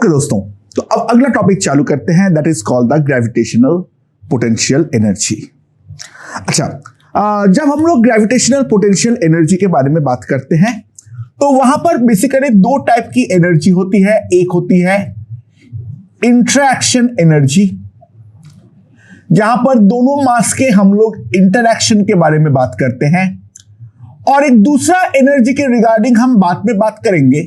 Okay दोस्तों, तो अब अगला टॉपिक चालू करते हैं, that is called the gravitational potential energy. अच्छा, जब हम लोग ग्रेविटेशनल पोटेंशियल एनर्जी के बारे में बात करते हैं तो वहां पर बेसिकली दो टाइप की एनर्जी होती है। एक होती है इंटरैक्शन एनर्जी, जहां पर दोनों मास के हम लोग इंटरैक्शन के बारे में बात करते हैं, और एक दूसरा एनर्जी के रिगार्डिंग हम बाद में बात करेंगे,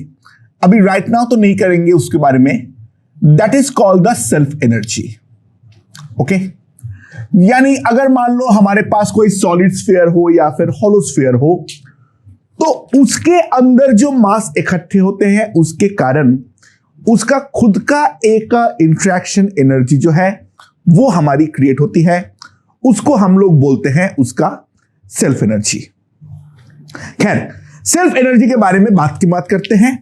अभी राइट नाउ तो नहीं करेंगे उसके बारे में, that is called the self energy. Okay, यानी अगर मान लो हमारे पास कोई सॉलिड स्फीयर हो या फिर हॉलो स्फीयर हो, तो उसके अंदर जो मास इकट्ठे होते हैं उसके कारण उसका खुद का एक इंटरैक्शन एनर्जी जो है वो हमारी क्रिएट होती है, उसको हम लोग बोलते हैं उसका सेल्फ एनर्जी। खैर, सेल्फ एनर्जी के बारे में बात करते हैं।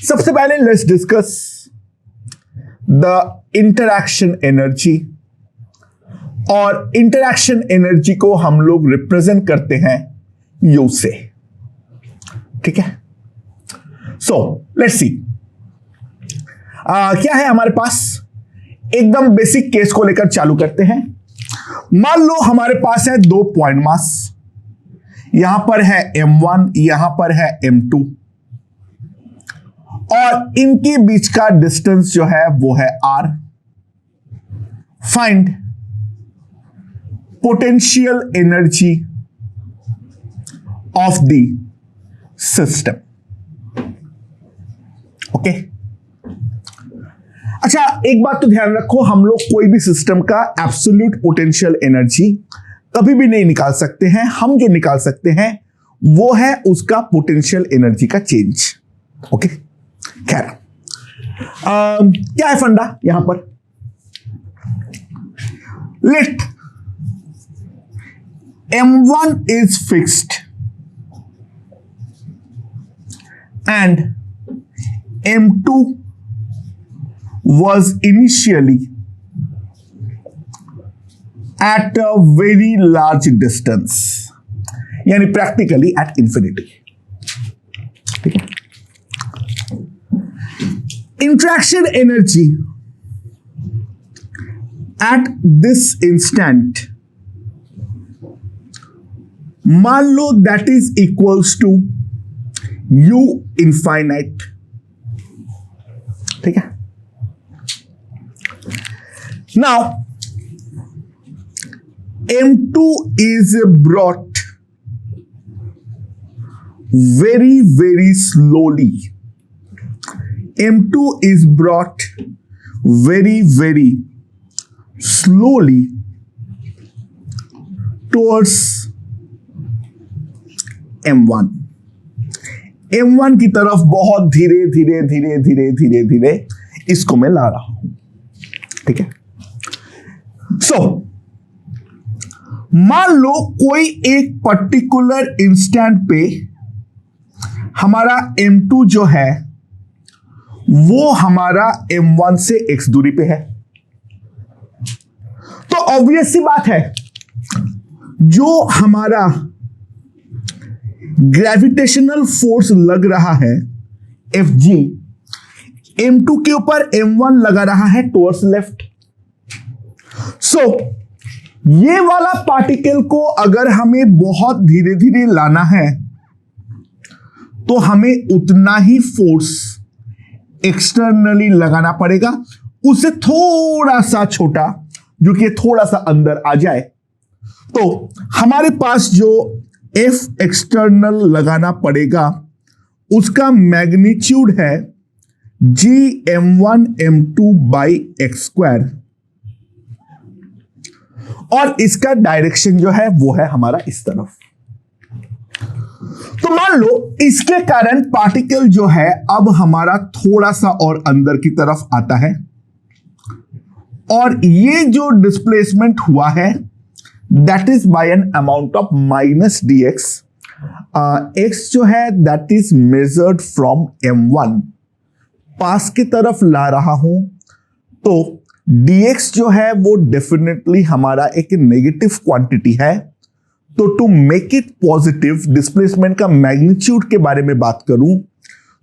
सबसे पहले let's discuss the interaction energy, और इंटरैक्शन एनर्जी को हम लोग रिप्रेजेंट करते हैं यू से। ठीक है, सो लेट्स सी क्या है हमारे पास। एकदम बेसिक केस को लेकर चालू करते हैं। मान लो हमारे पास है दो पॉइंट मास, यहां पर है m1, यहां पर है m2, और इनके बीच का डिस्टेंस जो है वो है r। Find potential energy of the system. Okay, अच्छा एक बात तो ध्यान रखो, हम लोग कोई भी सिस्टम का एब्सोल्यूट पोटेंशियल एनर्जी कभी भी नहीं निकाल सकते हैं। हम जो निकाल सकते हैं वो है उसका पोटेंशियल एनर्जी का चेंज। ओके, खैर क्या है फंडा यहां पर, late m1 is fixed and m2 was initially at a very large distance, यानी practically at infinity। ठीक है, interaction energy at this instant मान लो that is equals to u infinite. ठीक है, now m2 is brought very very slowly, m2 is brought very very slowly towards m1 की तरफ बहुत धीरे धीरे धीरे धीरे धीरे धीरे इसको मैं ला रहा हूं। ठीक है, सो मान लो कोई एक पर्टिकुलर इंस्टेंट पे हमारा m2 जो है वो हमारा m1 से x दूरी पे है, तो ऑब्वियस सी बात है जो हमारा ग्रेविटेशनल फोर्स लग रहा है Fg, m2 के ऊपर m1 लगा रहा है टुवर्ड्स लेफ्ट। सो ये वाला पार्टिकल को अगर हमें बहुत धीरे धीरे लाना है तो हमें उतना ही फोर्स एक्सटर्नली लगाना पड़ेगा, उससे थोड़ा सा छोटा, जो कि थोड़ा सा अंदर आ जाए। तो हमारे पास जो F एक्सटर्नल लगाना पड़ेगा उसका मैग्नीट्यूड है gm1 m2 by x square, और इसका डायरेक्शन जो है वो है हमारा इस तरफ। तो मान लो इसके कारण पार्टिकल जो है अब हमारा थोड़ा सा और अंदर की तरफ आता है, और ये जो डिस्प्लेसमेंट हुआ है that is by an amount of minus dx। x जो है that is measured from m1, पास की तरफ ला रहा हूं, तो dx जो है वो डेफिनेटली हमारा एक नेगेटिव क्वांटिटी है। तो to make it positive, displacement का मैग्नीट्यूड के बारे में बात करूं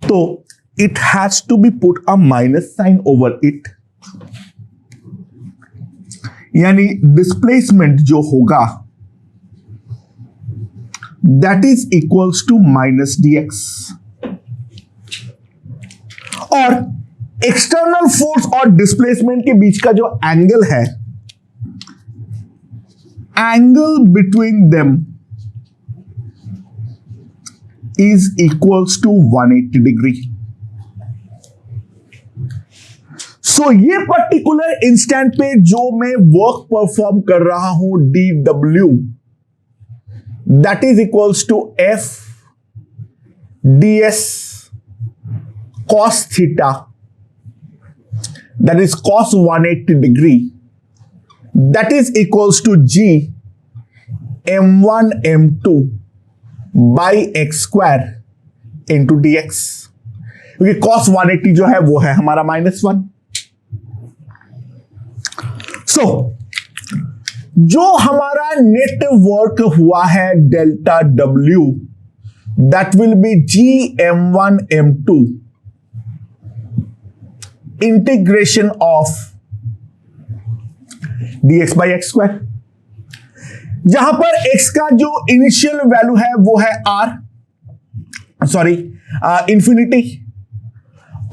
तो it has to be put a minus sign over it, यानी डिस्प्लेसमेंट जो होगा that is equals to minus dx, और एक्सटर्नल फोर्स और डिस्प्लेसमेंट के बीच का जो एंगल है, angle between them is equals to 180 degree. So ये पर्टिकुलर इंस्टेंट पे जो मैं वर्क परफॉर्म कर रहा हूं dw, that is equals to f ds cos theta, that is cos 180 degree, that is equals to g m1 m2 by x square into dx, क्योंकि cos 180 जो है वो है हमारा -1। सो जो हमारा नेट वर्क हुआ है delta W, that will B g m1 m2 integration of dx by x square, जहां पर x का जो इनिशियल वैल्यू है वो है इंफिनिटी,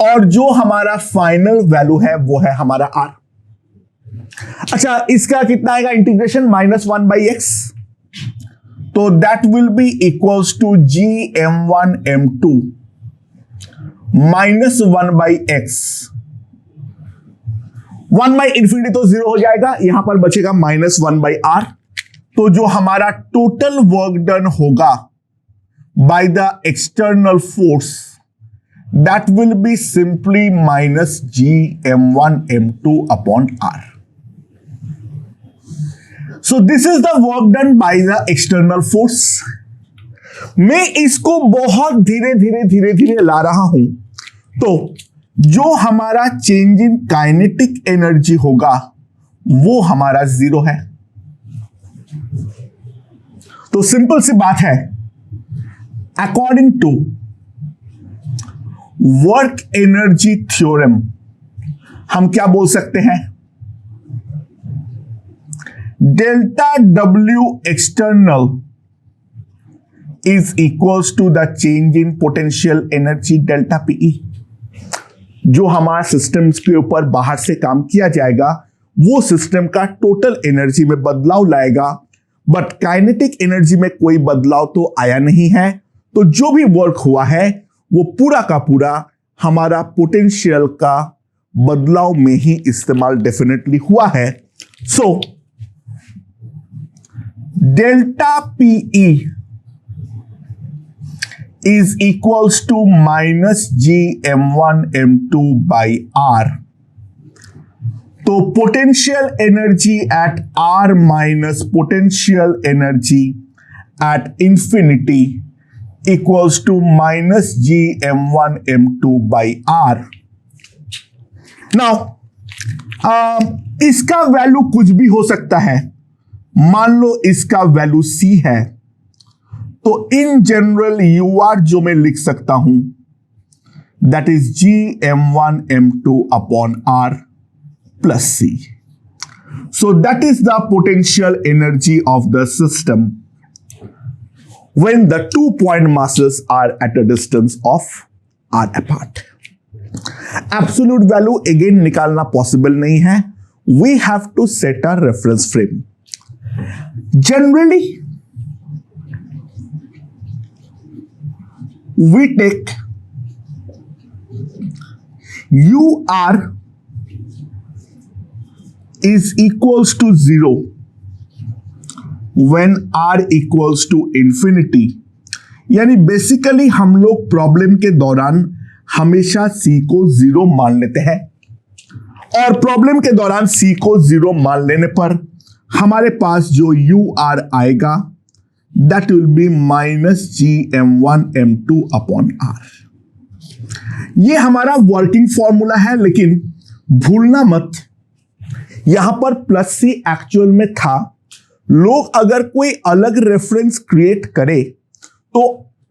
और जो हमारा फाइनल वैल्यू है वो है हमारा r। अच्छा, इसका कितना आएगा इंटीग्रेशन, -1 by x, तो that will be equals to g m1 m2 -1 by x, 1 by infinity तो 0 हो जाएगा, यहां पर बचेगा -1 by r। तो जो हमारा टोटल वर्क डन होगा by the external force, that will be simply minus g m1 m2 upon r। So this is the work done by the external force. मैं इसको बहुत धीरे धीरे ला रहा हूं, तो जो हमारा चेंज इन काइनेटिक एनर्जी होगा वो हमारा 0 है। तो सिंपल सी बात है, according to work energy theorem हम क्या बोल सकते हैं, delta W external is equals to the change in potential energy delta PE। जो हमारा सिस्टम्स के ऊपर बाहर से काम किया जाएगा वो सिस्टम का टोटल एनर्जी में बदलाव लाएगा, बट काइनेटिक एनर्जी में कोई बदलाव तो आया नहीं है। तो जो भी वर्क हुआ है वो पूरा का पूरा हमारा पोटेंशियल का बदलाव में ही इस्तेमाल डेफिनेटली हुआ है। So delta PE is equals to minus g m1 m2 by r। तो potential energy at r minus potential energy at infinity equals to minus g m1 m2 by r। Now इसका value कुछ भी हो सकता है, मान लो इसका value c है, तो इन जनरल UR जो मैं लिख सकता हूं that is g m1 m2 upon r plus c। So that is the potential energy of the system when the 2 point masses are at a distance of r apart। Absolute value again निकालना possible नहीं है, we have to set a reference frame. Generally we take UR is equals to 0 when R equals to infinity। यानी basically हम लोग problem के दौरान हमेशा C को 0 मान लेते हैं, और प्रॉब्लम के दौरान C को 0 मान लेने पर हमारे पास जो UR आएगा that will be minus g m1 m2 upon r। ये हमारा वर्किंग फॉर्मूला है, लेकिन भूलना मत यहां पर प्लस सी एक्चुअल में था। लोग अगर कोई अलग रेफरेंस क्रिएट करे तो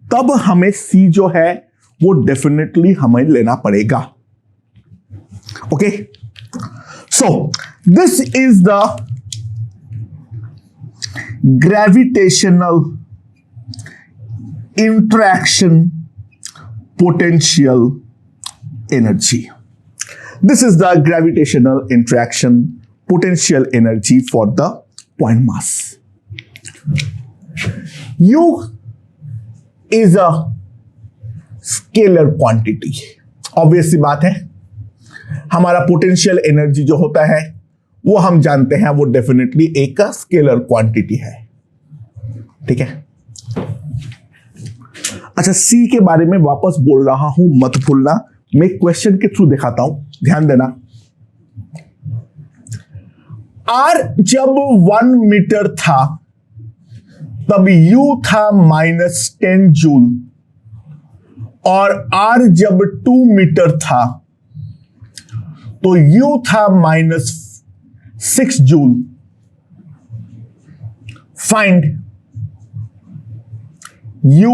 तब हमें सी जो है वो डेफिनेटली हमें लेना पड़ेगा। Okay, so this is the gravitational interaction potential energy. This is the gravitational interaction potential energy for the point mass. U is a scalar quantity. Obvious सी बात है, हमारा पोटेंशियल एनर्जी जो होता है वो हम जानते हैं, वो डेफिनेटली एक स्केलर क्वांटिटी है। ठीक है, अच्छा, सी के बारे में वापस बोल रहा हूं, मत भूलना। मैं क्वेश्चन के थ्रू दिखाता हूं, ध्यान देना। आर जब 1 मीटर था तब यू था -10 जूल, और आर जब 2 मीटर था तो यू था -6 joule. Find U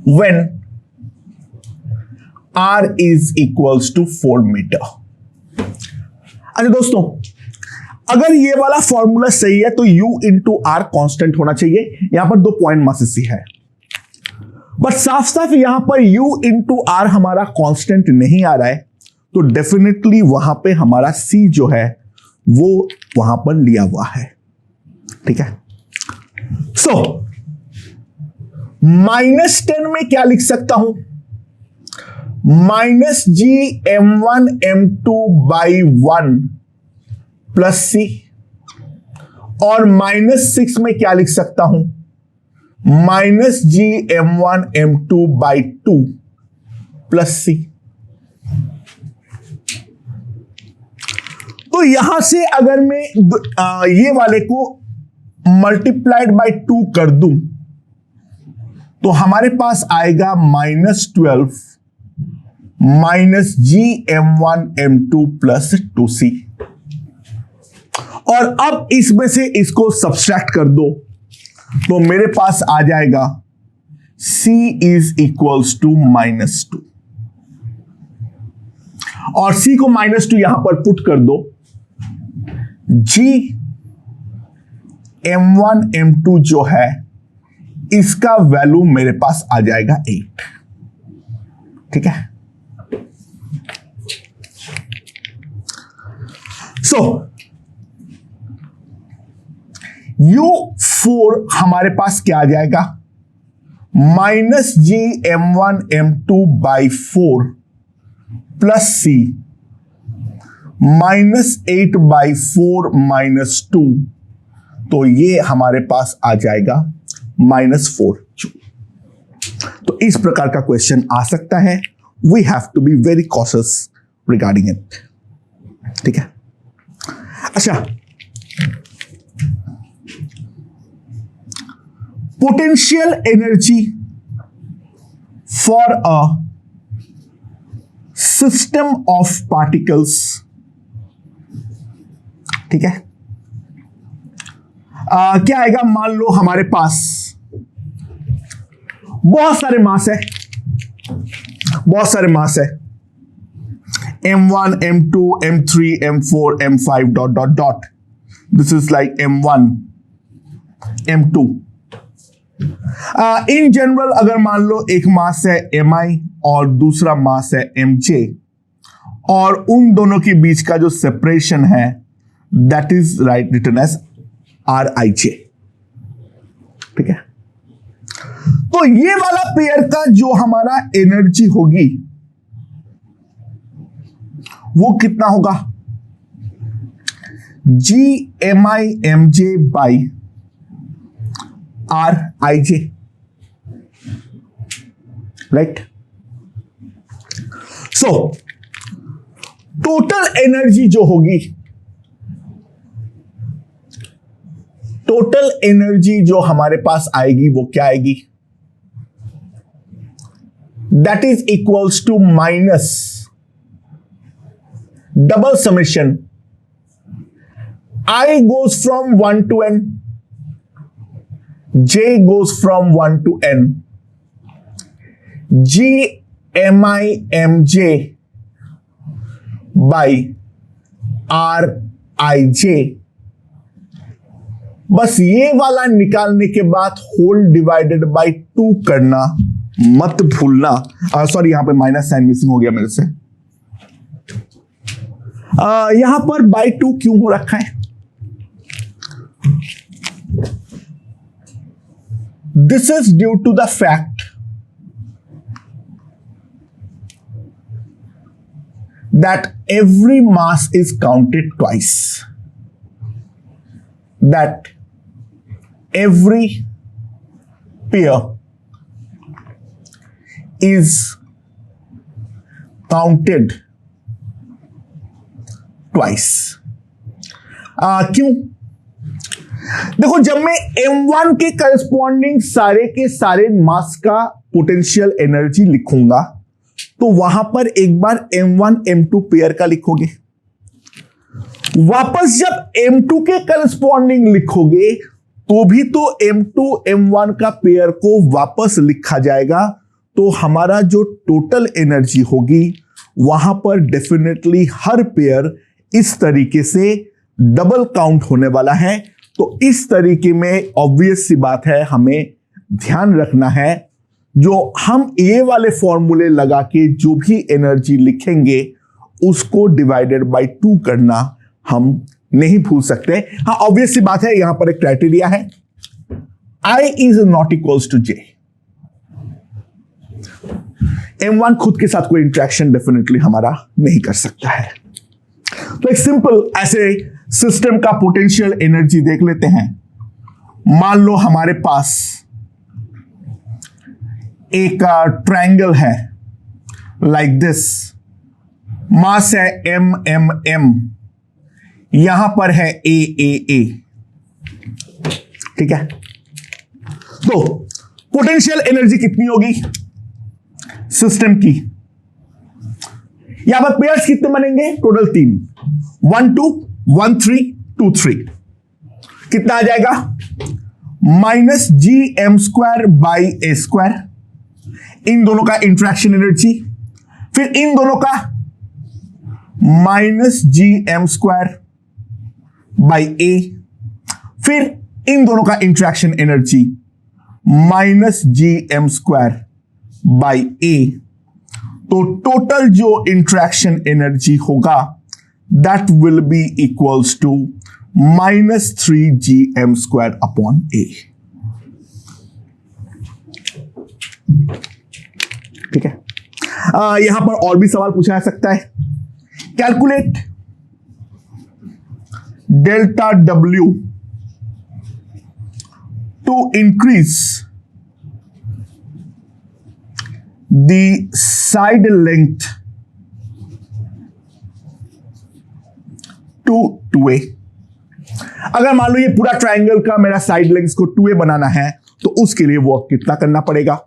when R is equals to 4 metre. अच्छा दोस्तों, अगर ये वाला फॉर्मूला सही है तो U इंटू आर कॉन्स्टेंट होना चाहिए। यहां पर 2 पॉइंट मासेस ही है, बट साफ साफ यहां पर U इंटू आर हमारा कांस्टेंट नहीं आ रहा है, तो डेफिनेटली वहां पे हमारा C जो है वो वहां पर लिया हुआ है। ठीक है, सो -10 में क्या लिख सकता हूं? -GM1M2/1 प्लस C, और -6 में क्या लिख सकता हूं? -GM1M2/2 plus C। तो यहां से अगर मैं ये वाले को मल्टीप्लाइड बाय 2 कर दूं तो हमारे पास आएगा -12 -GM1M2 प्लस 2C। और अब इसमें से इसको सब्सट्रैक्ट कर दो तो मेरे पास आ जाएगा C इज इक्वल्स टू -2, और C को -2 यहां पर पुट कर दो। GM1M2 जो है इसका वैल्यू मेरे पास आ जाएगा 8। ठीक है, सो U4 हमारे पास क्या आ जाएगा? -GM1M2/4 प्लस C -8/4 -2, तो ये हमारे पास आ जाएगा -4 जूल। तो इस प्रकार का क्वेश्चन आ सकता है। We have to be very cautious regarding it. ठीक है, अच्छा, potential energy for a system of particles. ठीक है, क्या आएगा? मान लो हमारे पास बहुत सारे मास है, M1, M2, M3, M4, M5 ... This is like M1, M2। In general अगर मान लो एक मास है Mi और दूसरा मास है Mj, और उन दोनों के बीच का जो सेपरेशन है that is right written as Rij। ठीक है, तो ये वाला पेयर का जो हमारा एनर्जी होगी वो कितना होगा? GMI/MJ, right. So total energy जो होगी, टोटल एनर्जी जो हमारे पास आएगी वो क्या आएगी? That is equals to minus double summation I goes from 1 to n, J goes from 1 to n, GMIMJ by RIJ। बस ये वाला निकालने के बाद होल डिवाइडेड बाई 2 करना मत भूलना। सॉरी, यहां पे माइनस साइन मिसिंग हो गया मेरे से। यहां पर बाई 2 क्यों हो रखा है? This is due to the fact that every mass is counted twice, that every pair is counted twice। क्यों? देखो, जब मैं M1 के करस्पॉन्डिंग सारे के सारे मास का पोटेंशियल एनर्जी लिखूंगा तो वहां पर एक बार M1 M2 पेयर का लिखोगे, वापस जब M2 के करस्पॉन्डिंग लिखोगे तो भी तो M2 M1 का पेयर को वापस लिखा जाएगा। तो हमारा जो टोटल एनर्जी होगी वहां पर डेफिनेटली हर पेयर इस तरीके से डबल काउंट होने वाला है। तो इस तरीके में ऑब्वियस सी बात है, हमें ध्यान रखना है, जो हम ये वाले फॉर्मूले लगा के जो भी एनर्जी लिखेंगे उसको डिवाइडेड बाय 2 करना हम नहीं भूल सकते। हाँ, ऑब्वियस सी बात है, यहां पर एक क्राइटेरिया है, I is not equals to J। M1 खुद के साथ कोई इंटरेक्शन डेफिनेटली हमारा नहीं कर सकता है। तो एक सिंपल ऐसे सिस्टम का पोटेंशियल एनर्जी देख लेते हैं। मान लो हमारे पास एक ट्रायंगल है लाइक दिस, मास है M, यहां पर है A। ठीक है, तो पोटेंशियल एनर्जी कितनी होगी सिस्टम की? यहां पर पेयर्स कितने बनेंगे? टोटल 3, 1 2 1 3 2 3। कितना आ जाएगा? -GM² by A²। इन दोनों का इंट्रैक्शन एनर्जी, फिर इन दोनों का -GM² बाई A, फिर इन दोनों का interaction energy -GM² by A। तो टोटल जो इंट्रैक्शन एनर्जी होगा that will be equals to -3GM² upon A। ठीक है, यहां पर और भी सवाल पूछा जा सकता है। Calculate delta W to increase the side length to 2a। अगर मान लो ये पूरा ट्रायंगल का मेरा साइड लेंथ को 2a बनाना है तो उसके लिए वर्क कितना करना पड़ेगा?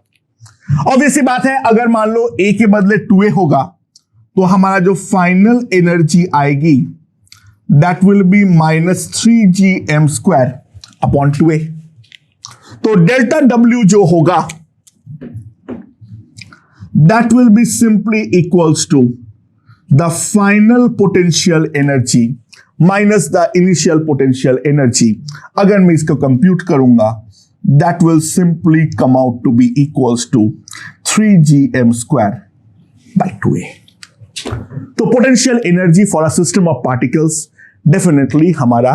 ऑब्वियसली बात है, अगर मान लो a के बदले 2a होगा तो हमारा जो फाइनल एनर्जी आएगी that will be -3GM² upon 2a। तो डेल्टा W जो होगा that will be simply equals to the final potential energy minus the initial potential energy. अगर मैं इसको कंप्यूट करूंगा that will simply come out to be equals to 3GM² by 2a। तो potential energy for a system of particles definitely हमारा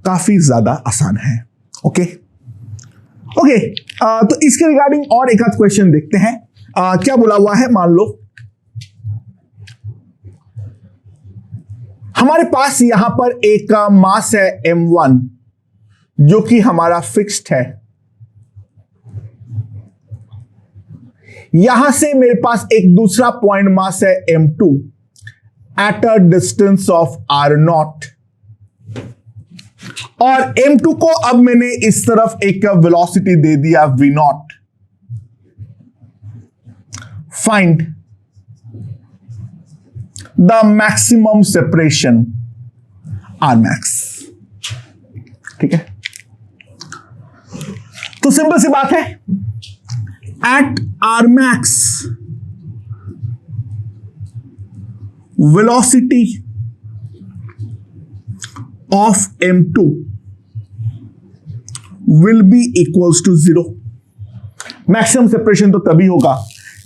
काफी ज्यादा आसान है। ओके, तो इसके रिगार्डिंग और एक आध क्वेश्चन देखते हैं। क्या बोला हुआ है? मान लो हमारे पास यहां पर एक मास है M1 जो कि हमारा फिक्स्ड है। यहां से मेरे पास एक दूसरा पॉइंट मास है M2 at a distance of R0, और M2 को अब मैंने इस तरफ एक वेलोसिटी दे दिया V0। Find the maximum separation Rmax। ठीक है, तो सिंपल सी बात है, at Rmax velocity of M2 will be equals to 0. Maximum separation तो तभी होगा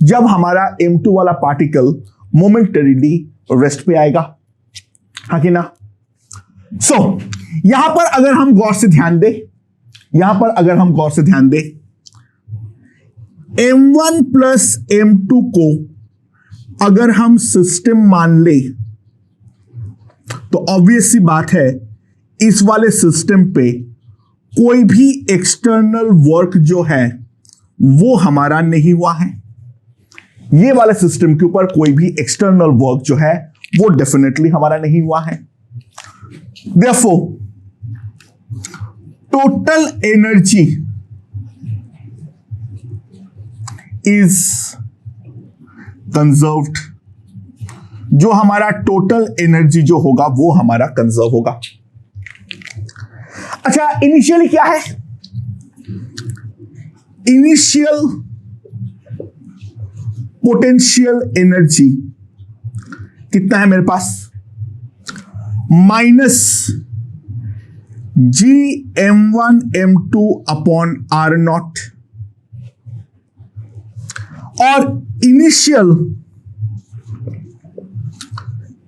जब हमारा M2 वाला पार्टिकल मोमेंटरीली रेस्ट पे आएगा, हाँ कि ना? सो यहां पर अगर हम गौर से ध्यान दें, M1 प्लस M2 को अगर हम सिस्टम मान ले तो ऑब्वियस सी बात है इस वाले सिस्टम पे कोई भी एक्सटर्नल वर्क जो है वो हमारा नहीं हुआ है। ये वाले सिस्टम के ऊपर कोई भी एक्सटर्नल वर्क जो है वो डेफिनेटली हमारा नहीं हुआ है। Therefore, total energy is conserved. जो हमारा टोटल एनर्जी जो होगा वो हमारा कंजर्व होगा। अच्छा, इनिशियली क्या है? इनिशियल पोटेंशियल एनर्जी कितना है मेरे पास? माइनस GM1M2 अपॉन R0, और इनिशियल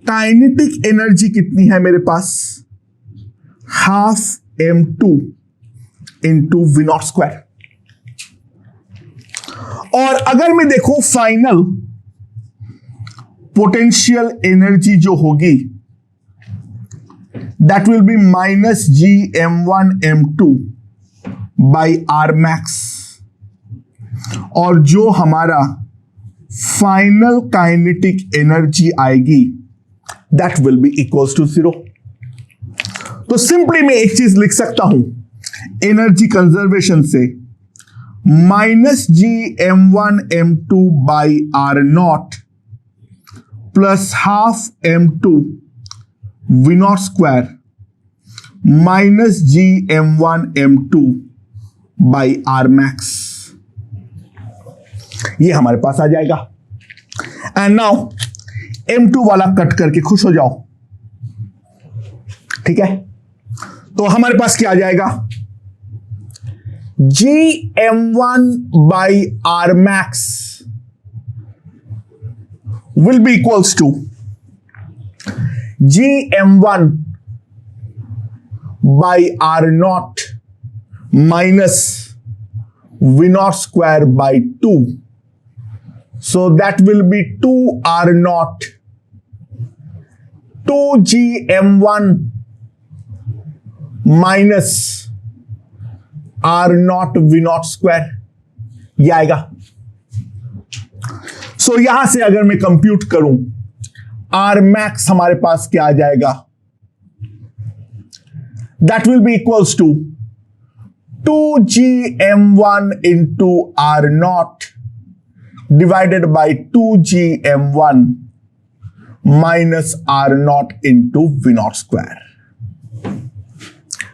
काइनेटिक एनर्जी कितनी है मेरे पास? Half M2 into V0 square. और अगर मैं देखूं फाइनल पोटेंशियल एनर्जी जो होगी that will be minus GM1M2 by Rmax, और जो हमारा फाइनल काइनेटिक एनर्जी आएगी that will be equals to 0। तो सिंपली मैं एक चीज लिख सकता हूं एनर्जी कंजर्वेशन से, minus GM1M2 by R0 plus half M2 V0 square minus GM1M2 by Rmax, ये हमारे पास आ जाएगा। एंड नाउ M2 वाला कट करके खुश हो जाओ, ठीक है? तो हमारे पास क्या आ जाएगा? GM1 by Rmax will be equals to GM1 by R0 minus V0 square by 2. So that will be 2R0, 2GM1 minus R0 V0 square, ये आएगा। सो यहां से अगर मैं कंप्यूट करूं Rmax हमारे पास क्या आ जाएगा? That will be equals to 2GM1 into R0 divided by 2GM1 minus R0 into V0 square.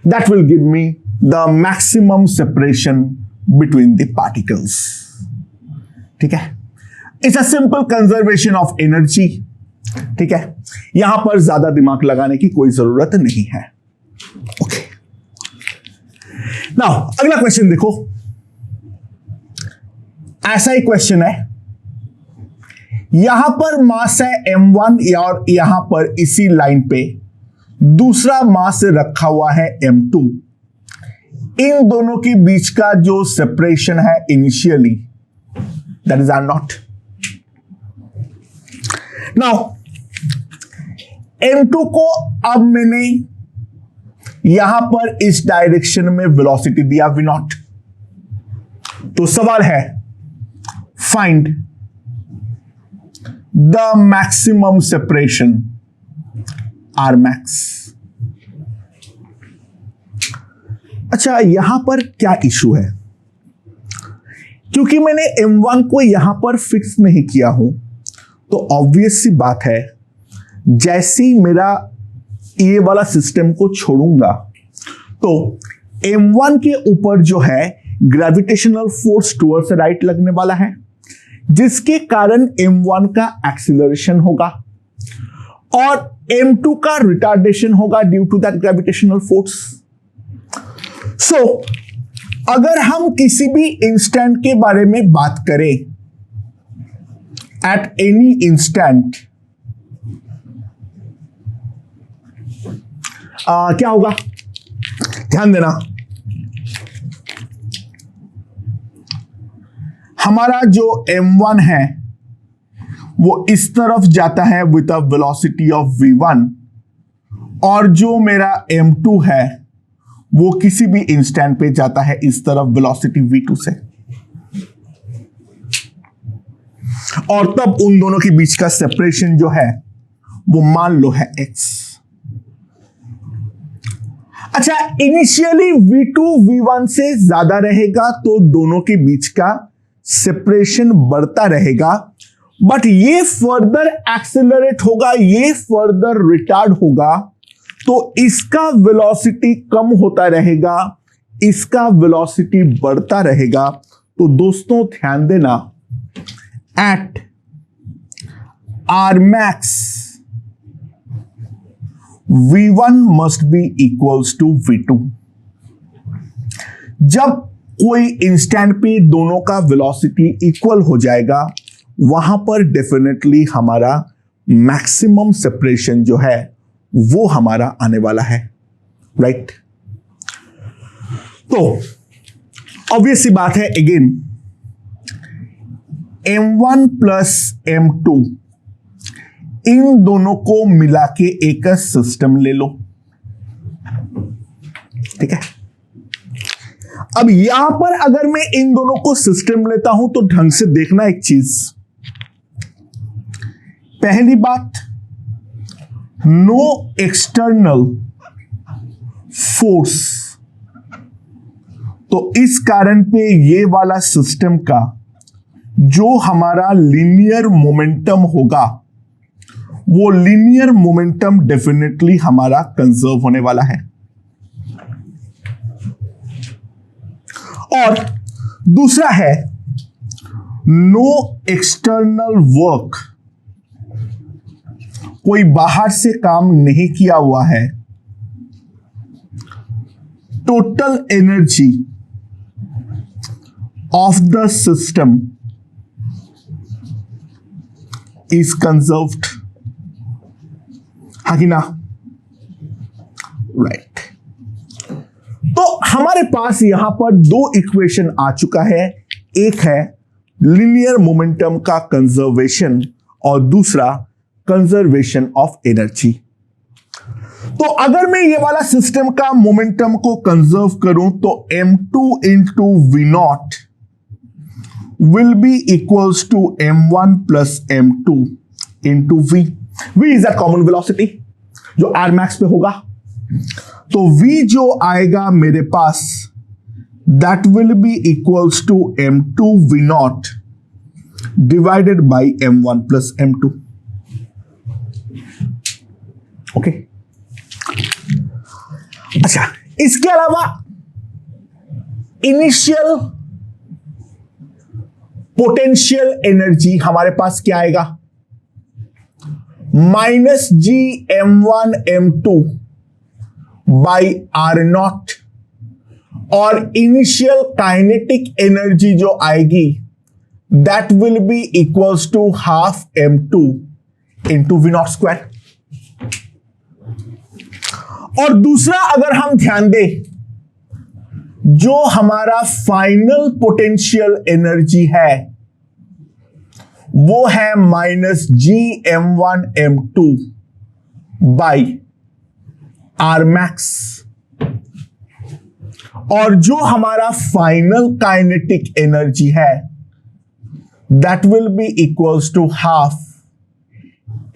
That will give me the maximum separation between the particles. ठीक है, it's a simple conservation of energy. ठीक है, यहां पर ज्यादा दिमाग लगाने की कोई जरूरत नहीं है। ओके, नाउ अगला क्वेश्चन देखो, ऐसा ही क्वेश्चन है। यहां पर मास है m1 और यहां पर इसी लाइन पे दूसरा मास रखा हुआ है m2। इन दोनों के बीच का जो सेपरेशन है initially that is R0। Now m2 को अब मैंने यहां पर इस डायरेक्शन में वेलोसिटी दिया V0। तो सवाल है find the maximum separation Rmax। अच्छा, यहां पर क्या इशू है? क्योंकि मैंने m1 को यहां पर फिक्स नहीं किया हूं, तो ऑब्वियस सी बात है जैसे ही मेरा ये वाला सिस्टम को छोड़ूंगा तो m1 के ऊपर जो है ग्रेविटेशनल फोर्स टुवर्ड्स राइट लगने वाला है, जिसके कारण m1 का एक्सीलरेशन होगा और m2 का रिटार्डेशन होगा due to that gravitational force. So अगर हम किसी भी इंस्टेंट के बारे में बात करें, एट एनी इंस्टेंट क्या होगा, ध्यान देना, हमारा जो m1 है वो इस तरफ जाता है with a velocity of v1 और जो मेरा m2 है वो किसी भी इंस्टेंट पे जाता है इस तरफ वेलोसिटी v2 से, और तब उन दोनों के बीच का सेपरेशन जो है वो मान लो है x। अच्छा, इनिशियली v2 v1 से ज्यादा रहेगा तो दोनों के बीच का सेपरेशन बढ़ता रहेगा, बट ये फर्दर एक्सेलरेट होगा, ये फर्दर रिटार्ड होगा, तो इसका वेलोसिटी कम होता रहेगा, इसका वेलोसिटी बढ़ता रहेगा। तो दोस्तों ध्यान देना, at R max v1 must be equals to v2। जब कोई इंस्टेंट पे दोनों का वेलोसिटी इक्वल हो जाएगा, वहां पर डेफिनेटली हमारा मैक्सिमम सेपरेशन जो है वो हमारा आने वाला है, राइट। तो ऑब्वियस सी बात है, अगेन m1 प्लस m2 इन दोनों को मिला के एक सिस्टम ले लो, ठीक है। अब यहां पर अगर मैं इन दोनों को सिस्टम लेता हूं तो ढंग से देखना एक चीज, पहली बात, नो एक्सटर्नल फोर्स, तो इस कारण पे ये वाला सिस्टम का जो हमारा लीनियर मोमेंटम होगा वो लीनियर मोमेंटम डेफिनेटली हमारा कंजर्व होने वाला है। और दूसरा है नो एक्सटर्नल वर्क, कोई बाहर से काम नहीं किया हुआ है, total energy of the system is conserved, हाँ कि ना, राइट। तो हमारे पास यहां पर दो इक्वेशन आ चुका है, एक है लीनियर मोमेंटम का कंजर्वेशन और दूसरा कंजर्वेशन ऑफ एनर्जी। तो अगर मैं ये वाला सिस्टम का मोमेंटम को कंजर्व करूं तो m2 into v0 will be equals to m1 plus m2 into v। v is a common velocity जो r मैक्स पे होगा, तो v जो आएगा मेरे पास that will be equals to m2 v0 divided by m1 plus m2। Okay, अच्छा, इसके अलावा इनिशियल पोटेंशियल एनर्जी हमारे पास क्या आएगा, minus G m1 m2 by r0, और इनिशियल काइनेटिक एनर्जी जो आएगी that will be equals to half m2 into v0 square. और दूसरा अगर हम ध्यान दें, जो हमारा फाइनल पोटेंशियल एनर्जी है वो है minus G m1 m2 by r max, और जो हमारा फाइनल काइनेटिक एनर्जी है that will be equals to half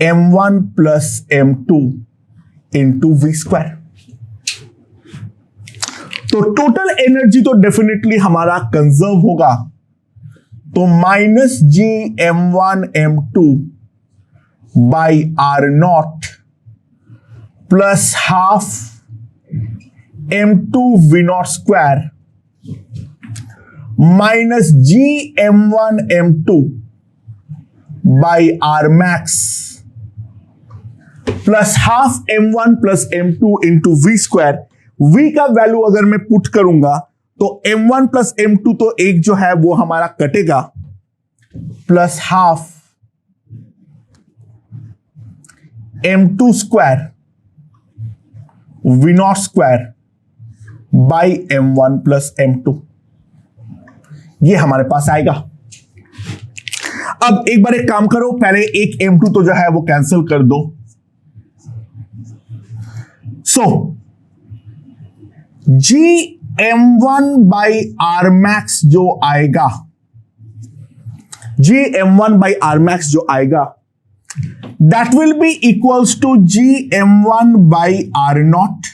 m1 plus m2 into v square. तो टोटल एनर्जी तो डेफिनेटली हमारा कंजर्व होगा, तो minus G m1 m2 by r0 plus half m2 v0 square minus GM1M2 by R max plus half M1 plus M2 into V square. V का value अगर मैं put करूंगा तो M1 plus M2 तो एक जो है वो हमारा कटेगा, plus half M2 square V naught square by M1 plus M2, ये हमारे पास आएगा। अब एक बार एक काम करो, पहले एक M2 तो जो है वो कैंसिल कर दो। सो GM1 बाई आर मैक्स जो आएगा, GM1 बाई आर मैक्स जो आएगा, that will be equals to GM1 by R naught.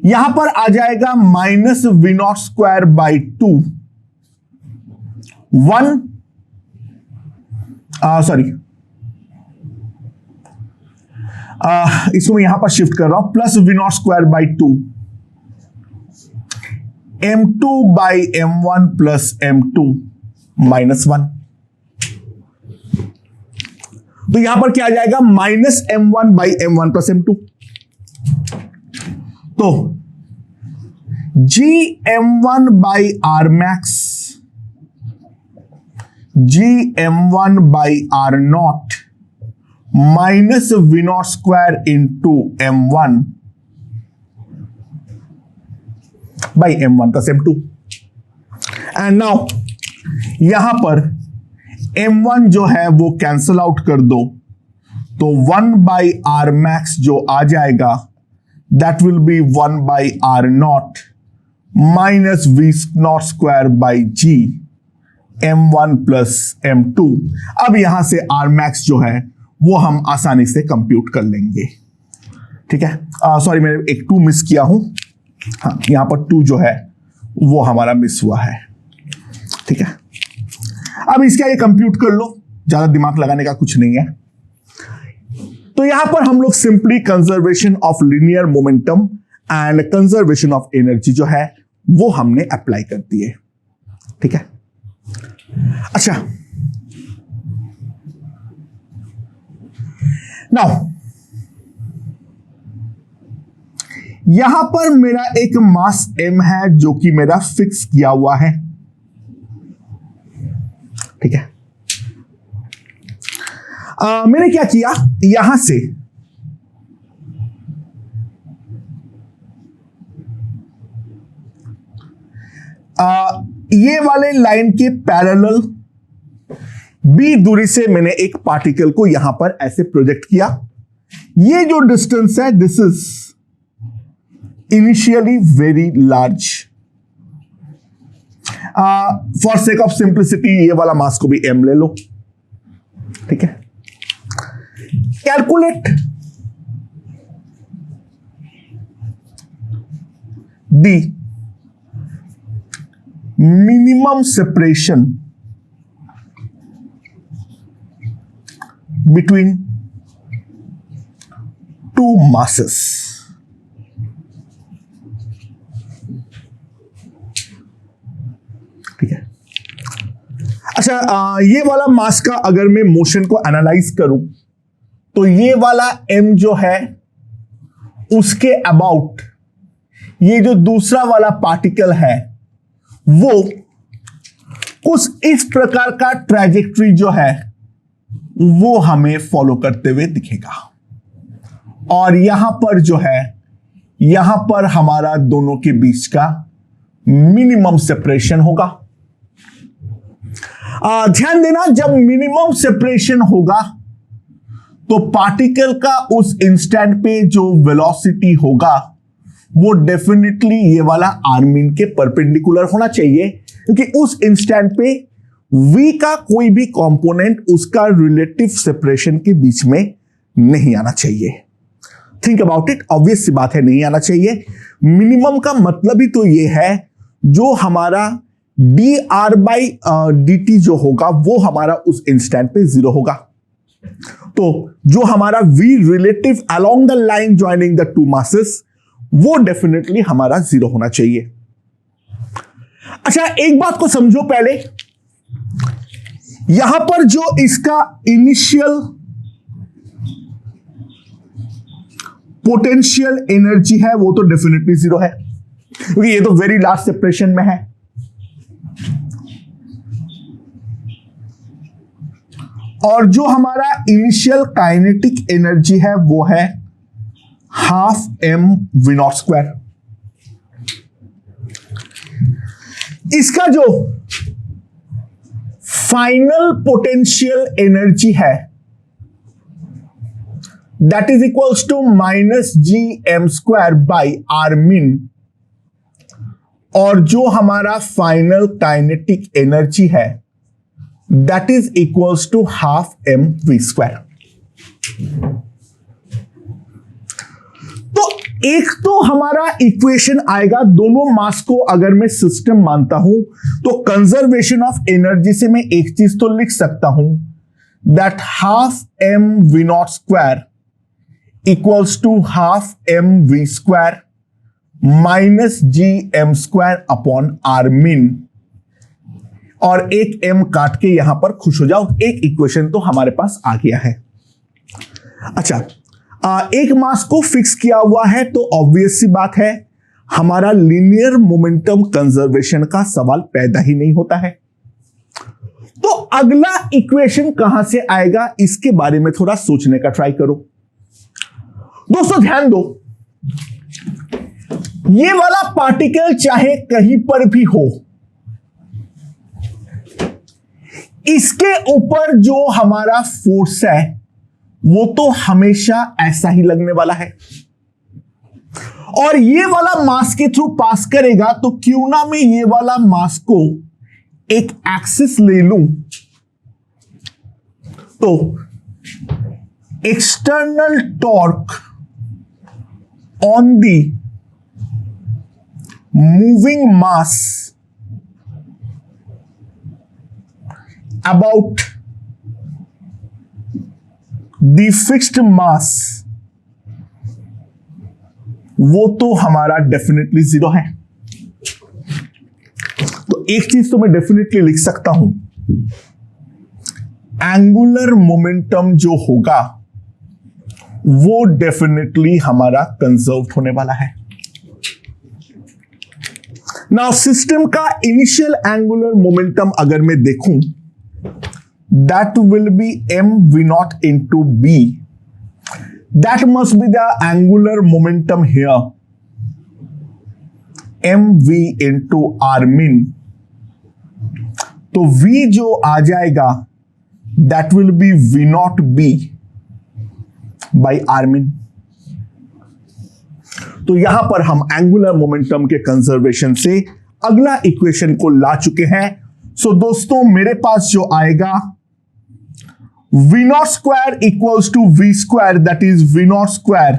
यहां पर आ जाएगा minus V naught square by 2 1 sorry इसको मैं यहां पर शिफ्ट कर रहा हूं, plus V naught square by 2 M2 by M1 plus M2 minus 1। तो यहां पर क्या आ जाएगा, minus M1 by M1 plus M2। तो GM1 by R max, GM1 by R naught minus V naught square into M1 by M1 plus M2। And now यहां पर M1 जो है वो कैंसल आउट कर दो, तो 1 बाई आर मैक्स जो आ जाएगा that will be 1 by R naught minus V naught square by G M1 plus M2। अब यहां से R max जो है वो हम आसानी से कंप्यूट कर लेंगे। ठीक है, सॉरी मैंने एक 2 मिस किया हूं, हाँ यहां पर 2 जो है वो हमारा मिस हुआ है। ठीक है, अब इसका ये कंप्यूट कर लो, ज्यादा दिमाग लगाने का कुछ नहीं है। तो यहां पर हम लोग simply conservation of linear momentum and conservation of energy जो है वो हमने अप्लाई कर दिए। ठीक है, अच्छा नाउ यहां पर मेरा एक मास m है जो कि मेरा फिक्स किया हुआ है। ठीक है, मैंने क्या किया, यहां से ये वाले लाइन के पैरेलल b दूरी से मैंने एक पार्टिकल को यहां पर ऐसे प्रोजेक्ट किया। ये जो डिस्टेंस है this is initially very large. For sake of simplicity ये वाला मास को भी m ले लो। ठीक है, calculate the minimum separation between 2 masses। ठीक है, अच्छा ये वाला मास का अगर मैं मोशन को एनालाइज करूं तो ये वाला m जो है उसके अबाउट ये जो दूसरा वाला पार्टिकल है वो कुछ इस प्रकार का ट्रैजेक्टरी जो है वो हमें फॉलो करते हुए दिखेगा, और यहां पर जो है यहां पर हमारा दोनों के बीच का मिनिमम सेपरेशन होगा। ध्यान देना, जब मिनिमम सेपरेशन होगा तो पार्टिकल का उस इंस्टेंट पे जो वेलोसिटी होगा वो डेफिनेटली ये वाला आर्मिन के परपेंडिकुलर होना चाहिए, क्योंकि उस इंस्टेंट पे v का कोई भी कंपोनेंट उसका रिलेटिव सेपरेशन के बीच में नहीं आना चाहिए। थिंक अबाउट इट, ऑब्वियस सी बात है नहीं आना चाहिए। मिनिमम का मतलब ही तो ये है जो हमारा dr/dt जो होगा वो हमारा उस इंस्टेंट पे 0 होगा। तो जो हमारा v relative along the line joining the 2 masses वो डेफिनेटली हमारा 0 होना चाहिए। अच्छा, एक बात को समझो पहले, यहां पर जो इसका इनिशियल पोटेंशियल एनर्जी है वो तो डेफिनेटली जीरो है, क्योंकि ये तो वेरी लास्ट सेपरेशन में है। और जो हमारा इनिशियल काइनेटिक एनर्जी है वो है half M V naught square. इसका जो फाइनल पोटेंशियल एनर्जी है that is equals to minus G M square by R min, और जो हमारा फाइनल काइनेटिक एनर्जी है that is equals to half M V square. तो एक तो हमारा इक्वेशन आएगा, दोनों मास को अगर मैं सिस्टम मानता हूं तो कंजर्वेशन ऑफ एनर्जी से मैं एक चीज तो लिख सकता हूं, that half M V naught square equals to half M V square minus G M square upon R min, और एक एम काट के यहां पर खुश हो जाओ, एक इक्वेशन तो हमारे पास आ गया है। अच्छा, एक मास को फिक्स किया हुआ है तो ऑब्वियस सी बात है हमारा लीनियर मोमेंटम कंजर्वेशन का सवाल पैदा ही नहीं होता है। तो अगला इक्वेशन कहां से आएगा इसके बारे में थोड़ा सोचने का ट्राई करो। दोस्तों ध्यान दो, ये वाला पार्टिकल चाहे कहीं पर भी हो, इसके ऊपर जो हमारा फोर्स है वो तो हमेशा ऐसा ही लगने वाला है, और ये वाला मास के थ्रू पास करेगा, तो क्यों ना मैं ये वाला मास को एक एक्सिस ले लूं, तो external torque on the moving mass about the fixed mass वो तो हमारा डेफिनेटली जीरो है। तो एक चीज तो मैं डेफिनेटली लिख सकता हूं, एंगुलर मोमेंटम जो होगा वो डेफिनेटली हमारा कंजर्व होने वाला है। नाउ सिस्टम का इनिशियल एंगुलर मोमेंटम अगर मैं देखूं, that will be mv naught into b, that must be the angular momentum here, mv into r min, तो v जो आ जाएगा that will be v naught b by r min। तो यहां पर हम एंगुलर मोमेंटम के कंजर्वेशन से अगला इक्वेशन को ला चुके हैं। सो दोस्तों मेरे पास जो आएगा v naught square equals to v square, that is v naught square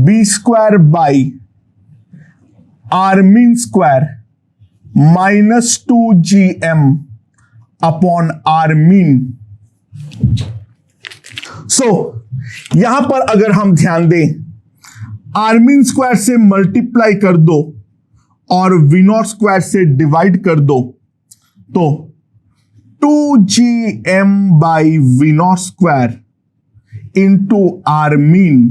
b square by r min square minus 2gm upon r min। so यहां पर अगर हम ध्यान दें, r min स्क्वायर से मल्टीप्लाई कर दो और v naught स्क्वायर से डिवाइड कर दो, तो 2gm by v naught square into r min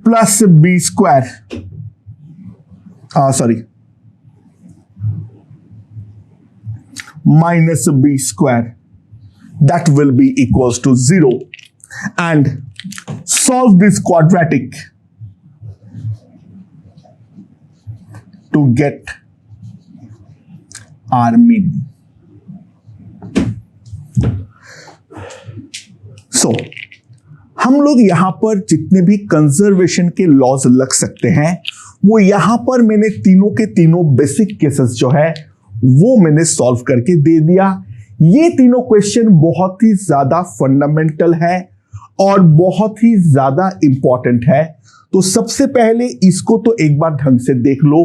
plus b square, minus b square, that will be equals to 0, and solve this quadratic to get r min। सो हम लोग यहां पर जितने भी कंजर्वेशन के लॉज लग सकते हैं वो यहां पर मैंने तीनों के तीनों बेसिक केसेस जो है वो मैंने सॉल्व करके दे दिया। ये तीनों क्वेश्चन बहुत ही ज्यादा फंडामेंटल है और बहुत ही ज्यादा इंपॉर्टेंट है, तो सबसे पहले इसको तो एक बार ढंग से देख लो।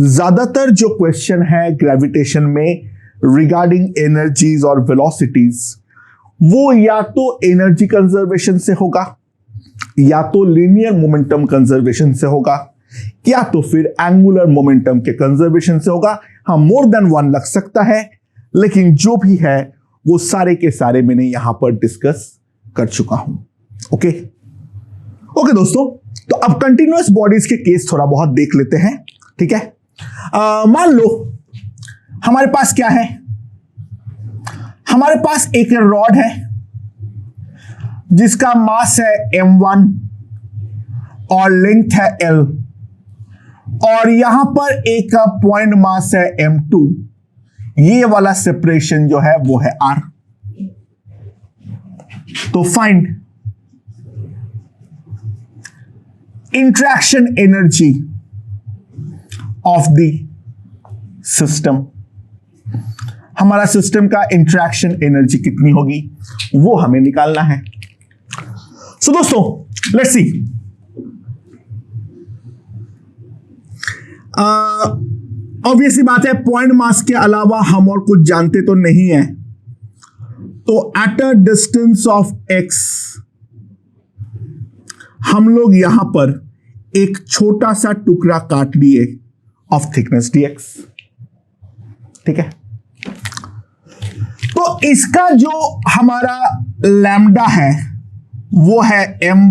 ज्यादातर जो क्वेश्चन है ग्रेविटेशन में रिगार्डिंग एनर्जीज और वेलोसिटीज, वो या तो एनर्जी कंजर्वेशन से होगा या तो लीनियर मोमेंटम कंजर्वेशन से होगा, या तो फिर एंगुलर मोमेंटम के कंजर्वेशन से होगा। हाँ, मोर देन वन लग सकता है, लेकिन जो भी है वो सारे के सारे मैंने यहां पर डिस्कस कर चुका हूं। ओके दोस्तों, तो अब कंटिन्यूअस बॉडीज के केस थोड़ा बहुत देख लेते हैं। ठीक है, मान लो हमारे पास क्या है, हमारे पास एक रॉड है जिसका मास है m1 और लेंथ है l, और यहां पर एक पॉइंट मास है m2। ये वाला सेपरेशन जो है वो है r। तो find interaction energy of the system. हमारा सिस्टम का इंट्रैक्शन एनर्जी कितनी होगी वो हमें निकालना है। सो दोस्तों, लेट्स सी। ऑब्वियसली बात है, पॉइंट मास के अलावा हम और कुछ जानते तो नहीं है। तो at a distance of x हम लोग यहां पर एक छोटा सा टुकड़ा काट लिए ऑफ थिकनेस dx। ठीक है, तो इसका जो हमारा लैम्डा है वो है m1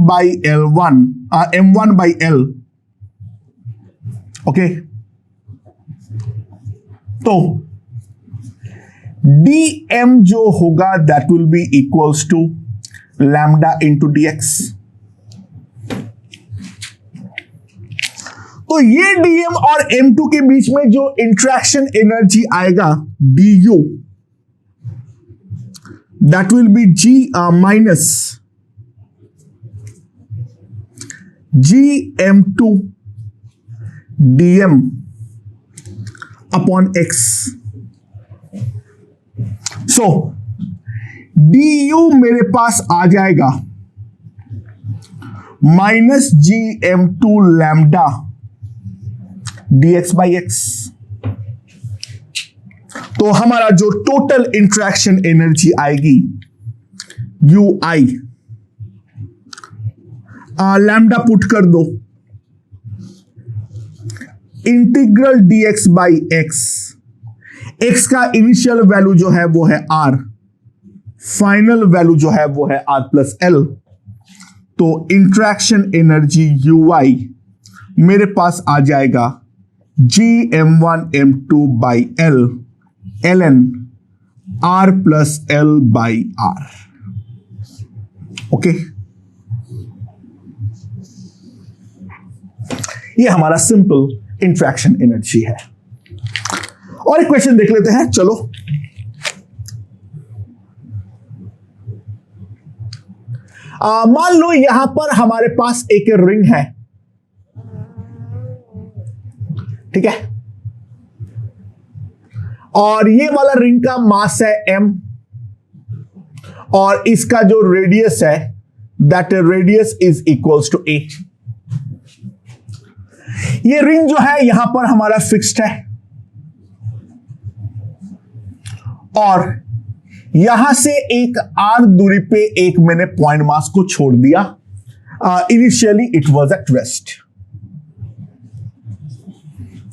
by l। ओके, तो dm जो होगा that will be equals to lambda into dx। तो ये dm और m2 के बीच में जो इंट्रैक्शन एनर्जी आएगा du, that will be g minus gm2 dm upon x। so du मेरे पास आ जाएगा minus gm2 lambda dx by x। तो हमारा जो टोटल इंट्रैक्शन एनर्जी आएगी ui, लैम्डा पुट कर दो, integral dx by x। x का इनिशियल वैल्यू जो है वो है r, फाइनल वैल्यू जो है वो है r प्लस l। तो इंट्रैक्शन एनर्जी ui मेरे पास आ जाएगा gm1 m2 by l ln r plus l by r। Okay, ये हमारा सिंपल इंट्रैक्शन एनर्जी है। और एक क्वेश्चन देख लेते हैं, चलो। मान लो यहां पर हमारे पास एक रिंग है। ठीक है, और ये वाला रिंग का मास है m, और इसका जो रेडियस है that radius is equals to a। ये रिंग जो है यहां पर हमारा फिक्स्ड है, और यहां से एक r दूरी पे एक मैंने पॉइंट मास को छोड़ दिया। Initially it was at rest.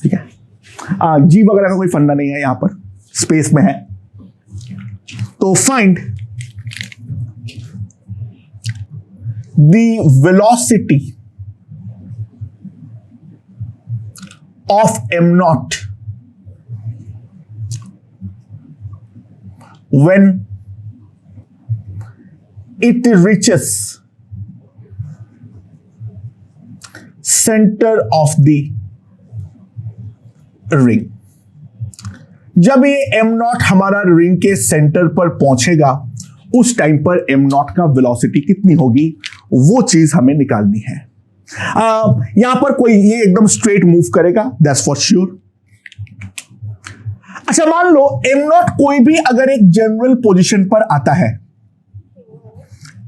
ठीक है, जी वगैरह का कोई फंडा नहीं है, यहां पर स्पेस में है। तो find the velocity of m0 when it reaches center of the ring। जब ये m0 हमारा रिंग के सेंटर पर पहुंचेगा उस टाइम पर m0 का वेलोसिटी कितनी होगी वो चीज हमें निकालनी है। यहां पर कोई ये एकदम स्ट्रेट मूव करेगा, दैट्स फॉर श्योर। अच्छा, मान लो m0 कोई भी अगर एक जनरल पोजीशन पर आता है,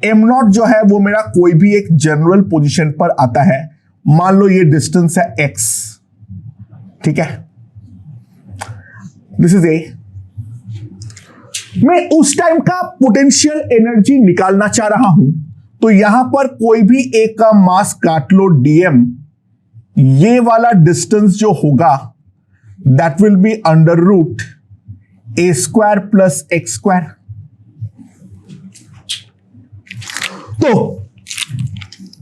m0 जो है वो मेरा कोई भी एक जनरल पोजीशन पर आता है। मान लो ये डिस्टेंस है x। ठीक है, दिस इज a। मैं उस टाइम का पोटेंशियल एनर्जी निकालना चाह रहा हूं, तो यहां पर कोई भी एक का मास काट लो dm, ये वाला डिस्टेंस जो होगा that will be under root A square plus x square. तो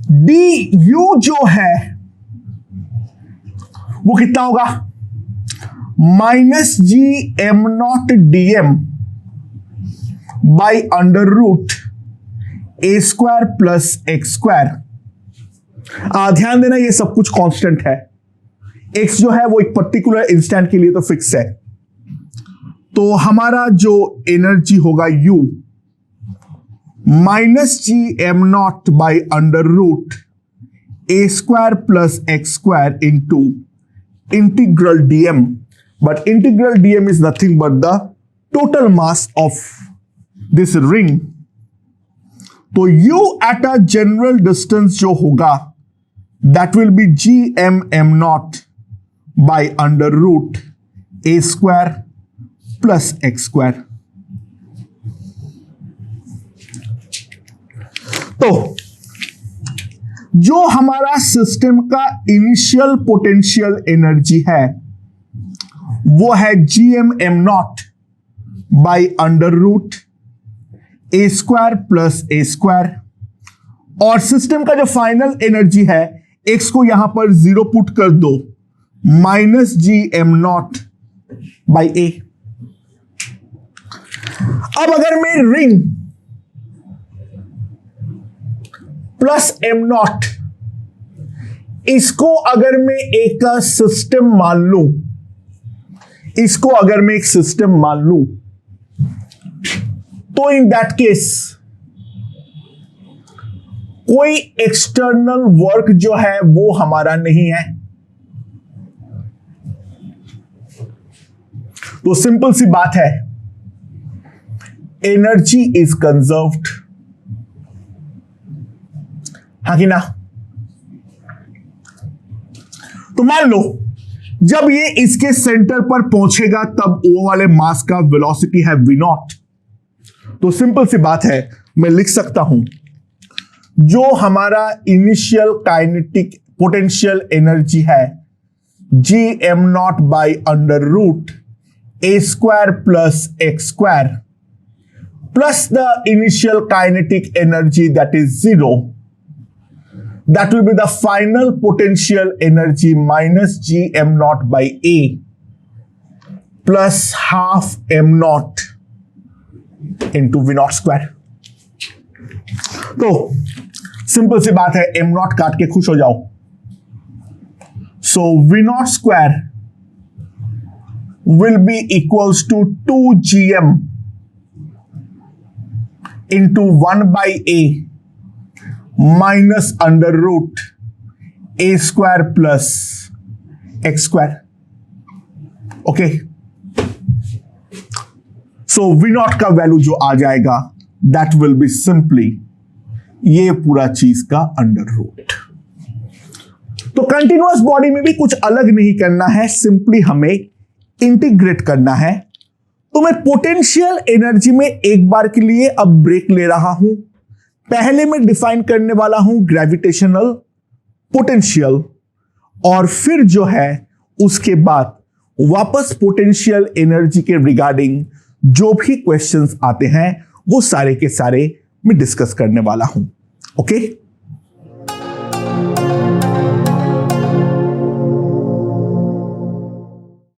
डी यू जो है वो कितना होगा, minus G M naught D M by under root A square plus x square. ध्यान देना ये सब कुछ कांस्टेंट है, एक्स जो है वो एक पर्टिकुलर इंस्टेंट के लिए तो फिक्स है। तो हमारा जो एनर्जी होगा U minus G M naught by under root A square plus x square into integral DM, but integral DM is nothing but the total mass of this ring. तो U at a general distance जो होगा that will be G M M naught by under root A square plus x square. तो जो हमारा system का initial potential energy है वो है G M M naught by under root A square plus a square, और system का जो फाइनल एनर्जी है एक्स को यहां पर जीरो पुट कर दो, minus G M naught by A. अब अगर मैं रिंग प्लस एम नॉट इसको अगर मैं एक सिस्टम मान लूं, इसको अगर मैं एक सिस्टम मान लूं, तो इन दैट केस कोई एक्सटर्नल वर्क जो है वो हमारा नहीं है। तो सिंपल सी बात है, एनर्जी इज कंजर्व्ड, हाँ कि ना। तो मान लो जब ये इसके सेंटर पर पहुंचेगा तब वो वाले मास का वेलोसिटी है v नॉट। तो सिंपल सी बात है, मैं लिख सकता हूं जो हमारा इनिशियल काइनेटिक पोटेंशियल एनर्जी है G M naught by under root A square plus x square plus the initial kinetic energy that is 0, that will be the final potential energy minus g m naught by a plus half m naught into v naught square। तो simple सी बात है, m naught काट के खुश हो जाओ। So v naught square will be equals to 2gm into 1 by a minus under root A square plus x square. Okay, so V naught का वैल्यू जो आ जाएगा दैट विल बी सिंपली ये पूरा चीज का अंडर रूट। तो continuous body में भी कुछ अलग नहीं करना है, सिंपली हमें इंटीग्रेट करना है। तो मैं पोटेंशियल एनर्जी में एक बार के लिए अब ब्रेक ले रहा हूं। पहले मैं डिफाइन करने वाला हूं ग्रेविटेशनल पोटेंशियल, और फिर जो है उसके बाद वापस पोटेंशियल एनर्जी के रिगार्डिंग जो भी क्वेश्चंस आते हैं वो सारे के सारे मैं डिस्कस करने वाला हूं। ओके।